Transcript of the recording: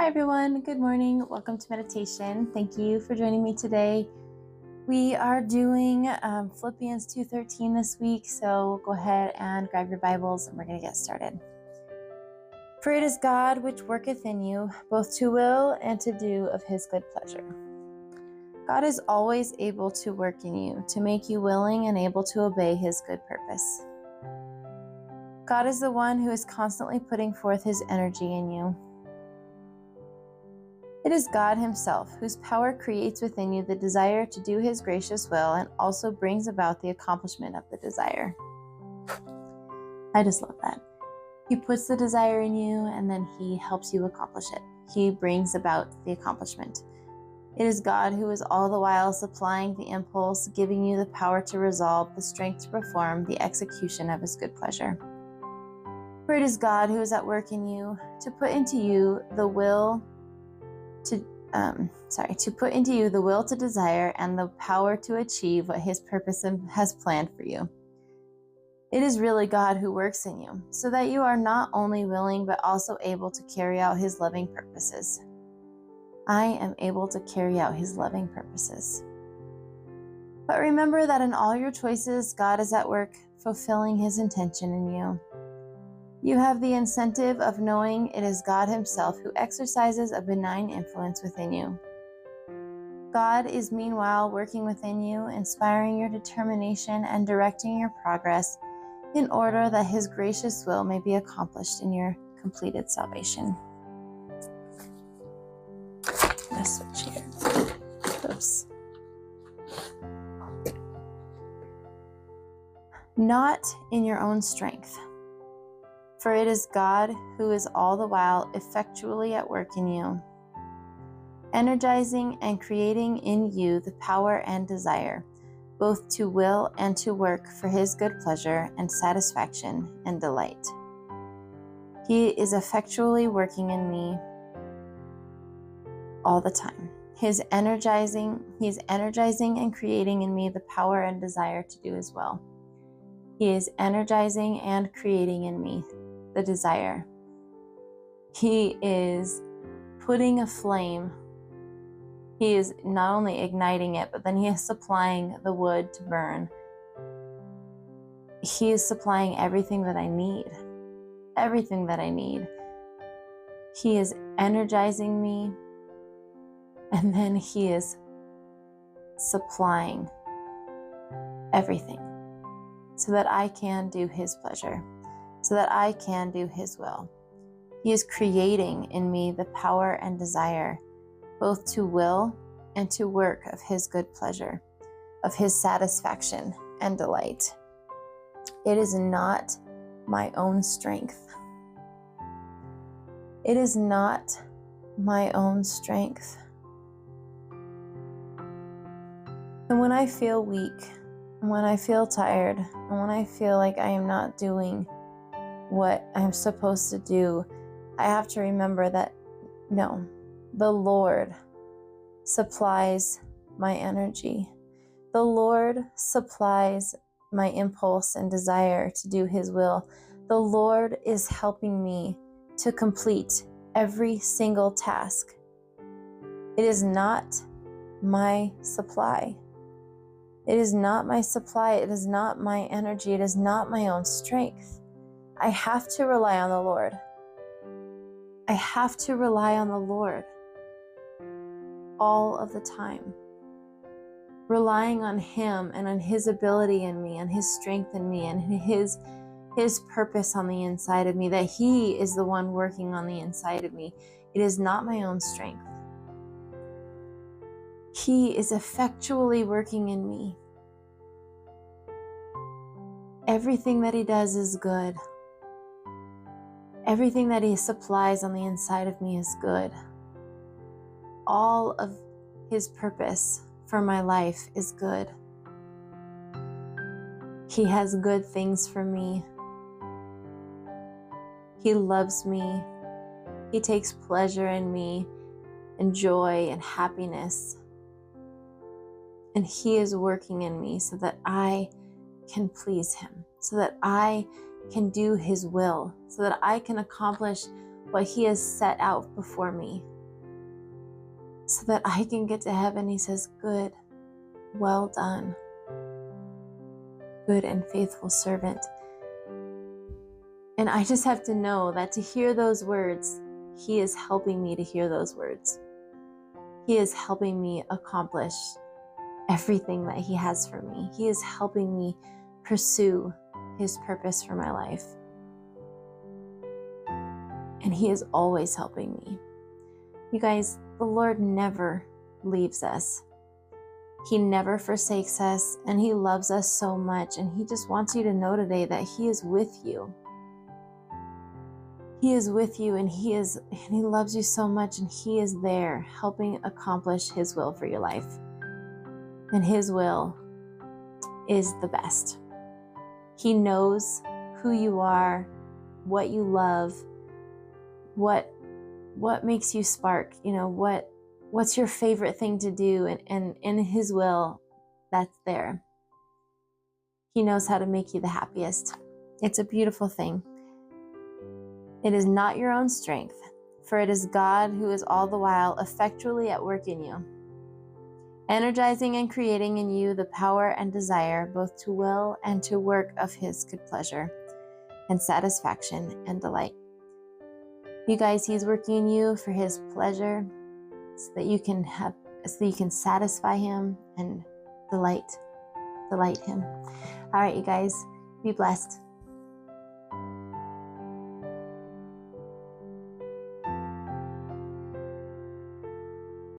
everyone, good morning. Welcome to meditation. Thank you for joining me today. We are doing Philippians 2:13 this week, so go ahead and grab your Bibles and we're going to get started. For it is God which worketh in you, both to will and to do of his good pleasure. God is always able to work in you, to make you willing and able to obey his good purpose. God is the one who is constantly putting forth his energy in you. It is God himself whose power creates within you the desire to do his gracious will and also brings about the accomplishment of the desire. I just love that. He puts the desire in you and then he helps you accomplish it. He brings about the accomplishment. It is God who is all the while supplying the impulse, giving you the power to resolve, the strength to perform the execution of his good pleasure. For it is God who is at work in you to put into you the will to desire and the power to achieve what his purpose has planned for you. It is really God who works in you, so that you are not only willing but also able to carry out his loving purposes. I am able to carry out his loving purposes. But remember that in all your choices, God is at work fulfilling his intention in you. You have the incentive of knowing it is God himself who exercises a benign influence within you. God is meanwhile working within you, inspiring your determination and directing your progress in order that his gracious will may be accomplished in your completed salvation. Let's switch here. Oops. Not in your own strength. For it is God who is all the while effectually at work in you, energizing and creating in you the power and desire, both to will and to work for his good pleasure and satisfaction and delight. He is effectually working in me all the time. He's energizing and creating in me the power and desire to do his will. He is energizing and creating in me the desire. He is putting a flame. He is not only igniting it, but then he is supplying the wood to burn. He is supplying everything that I need. Everything that I need. He is energizing me, and then he is supplying everything so that I can do his pleasure, so that I can do his will. He is creating in me the power and desire, both to will and to work of his good pleasure, of his satisfaction and delight. It is not my own strength. It is not my own strength. And when I feel weak, and when I feel tired, and when I feel like I am not doing what I'm supposed to do, I have to remember that no, the Lord supplies my energy. The Lord supplies my impulse and desire to do his will. The Lord is helping me to complete every single task. It is not my supply. It is not my supply. It is not my energy. It is not my own strength. I have to rely on the Lord. I have to rely on the Lord all of the time. Relying on him and on his ability in me and his strength in me and his purpose on the inside of me, that he is the one working on the inside of me. It is not my own strength. He is effectually working in me. Everything that he does is good. Everything that he supplies on the inside of me is good. All of his purpose for my life is good. He has good things for me. He loves me. He takes pleasure in me and joy and happiness. And he is working in me so that I can please him, so that I can do his will, so that I can accomplish what he has set out before me. so that I can get to heaven. He says, good, well done, good and faithful servant. And I just have to know that to hear those words, he is helping me to hear those words. He is helping me accomplish everything that he has for me. He is helping me pursue his purpose for my life. And he is always helping me. You guys, the Lord never leaves us. He never forsakes us, and he loves us so much. And he just wants you to know today that he is with you. He is with you, and he loves you so much, and he is there helping accomplish his will for your life. And his will is the best. He knows who you are, what you love, what makes you spark, what's your favorite thing to do, and in his will, that's there. He knows how to make you the happiest. It's a beautiful thing. It is not your own strength, for it is God who is all the while effectually at work in you, energizing and creating in you the power and desire both to will and to work of his good pleasure and satisfaction and delight. You guys, he's working in you for his pleasure so that you can satisfy him and delight him. All right, you guys, be blessed.